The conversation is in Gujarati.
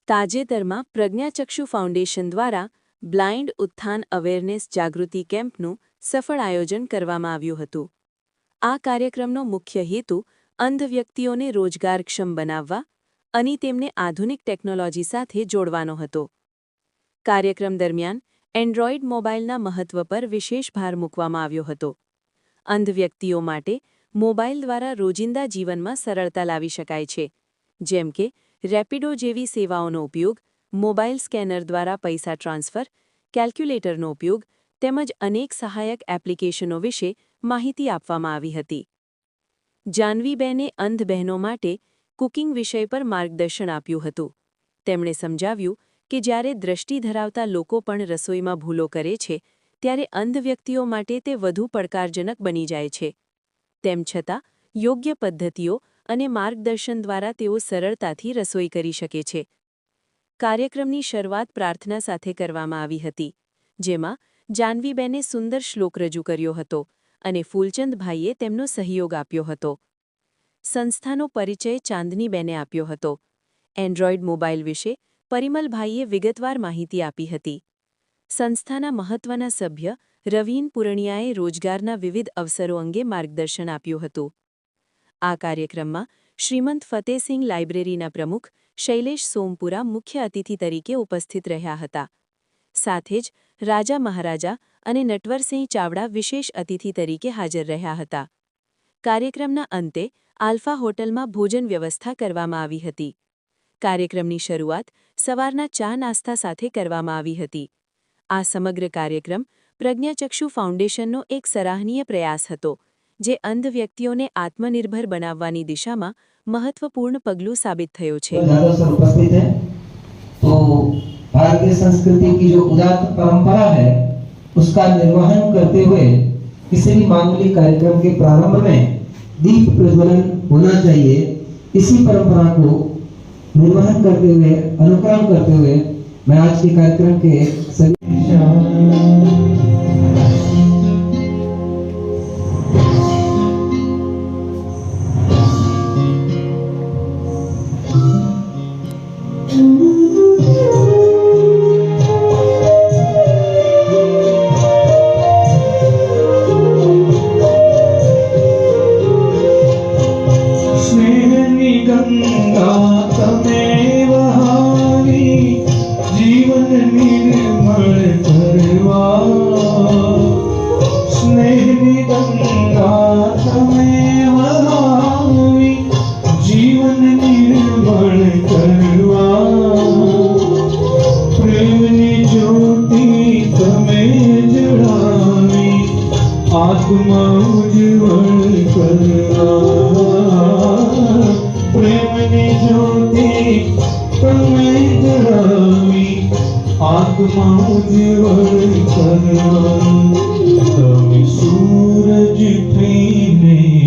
તાજેતરમાં પ્રજ્ઞાચક્ષુ ફાઉન્ડેશન દ્વારા બ્લાઇન્ડ ઉત્થાન અવેરનેસ જાગૃતિ કેમ્પનું સફળ આયોજન કરવામાં આવ્યું હતું। આ કાર્યક્રમનો મુખ્ય હેતુ અંધ વ્યક્તિઓને રોજગારક્ષમ બનાવવા અને તેમને આધુનિક ટેકનોલોજી સાથે જોડવાનો હતો। કાર્યક્રમ દરમિયાન એન્ડ્રોઇડ મોબાઇલના મહત્વ પર વિશેષ ભાર મૂકવામાં આવ્યો હતો। અંધ વ્યક્તિઓ માટે મોબાઇલ દ્વારા રોજિંદા જીવનમાં સરળતા લાવી શકાય છે, જેમ કે રેપિડો જેવી સેવાઓનો ઉપયોગ, મોબાઇલ સ્કેનર દ્વારા પૈસા ટ્રાન્સફર, કેલ્ક્યુલેટરનો ઉપયોગ તેમજ અનેક સહાયક એપ્લિકેશનો વિશે માહિતી આપવામાં આવી હતી। જાનવીબેને અંધ બહેનો માટે કુકિંગ વિષય પર માર્ગદર્શન આપ્યું હતું। તેમણે સમજાવ્યું કે જ્યારે દ્રષ્ટિ ધરાવતા લોકો પણ રસોઈમાં ભૂલો કરે છે, ત્યારે અંધ વ્યક્તિઓ માટે તે વધુ પડકારજનક બની જાય છે। તેમ છતાં યોગ્ય પદ્ધતિઓ અને માર્ગદર્શન દ્વારા તેઓ સરળતાથી રસોઈ કરી શકે છે। કાર્યક્રમની શરૂઆત પ્રાર્થના સાથે કરવામાં આવી હતી, જેમાં જાનવીબેને સુંદર શ્લોક રજૂ કર્યો હતો અને ફૂલચંદભાઈએ તેમનો સહયોગ આપ્યો હતો। સંસ્થાનો પરિચય ચાંદનીબેને આપ્યો હતો। એન્ડ્રોઇડ મોબાઇલ વિશે પરિમલભાઈએ વિગતવાર માહિતી આપી હતી। સંસ્થાના મહત્વના સભ્ય રવીન પુરણિયાએ રોજગારના વિવિધ અવસરો અંગે માર્ગદર્શન આપ્યું હતું। આ કાર્યક્રમમાં શ્રીમંત ફતેહસિંહ લાઇબ્રેરીના પ્રમુખ શૈલેષ સોમપુરા મુખ્ય અતિથિ તરીકે ઉપસ્થિત રહ્યા હતા। સાથે જ રાજા મહારાજા અને નટવરસિંહ ચાવડા વિશેષ અતિથિ તરીકે હાજર રહ્યા હતા। કાર્યક્રમના અંતે આલ્ફા હોટલમાં ભોજન વ્યવસ્થા કરવામાં આવી હતી। કાર્યક્રમની શરૂઆત સવારના ચા નાસ્તા સાથે કરવામાં આવી હતી। આ સમગ્ર કાર્યક્રમ પ્રજ્ઞાચક્ષુ ફાઉન્ડેશનનો એક સરાહનીય પ્રયાસ હતો, જે અંધ વ્યક્તિઓને આત્મનિર્ભર બનાવવાની દિશામાં महत्वपूर्ण पगलू साबित थयो छे। उपस्थित है तो भारतीय संस्कृति की जो उदात्त परंपरा है उसका निर्वहन करते हुए किसी भी मांगलिक कार्यक्रम के प्रारंभ में दीप प्रज्वलन होना चाहिए। इसी परंपरा को निर्वहन करते हुए, अनुकरण करते हुए मैं आज के कार्यक्रम के आत्मा उज्जवल करवा, प्रेमनी ज्योति तुम्हें जलावी, आत्मा उज्जवल करवा। तम सूरज थईने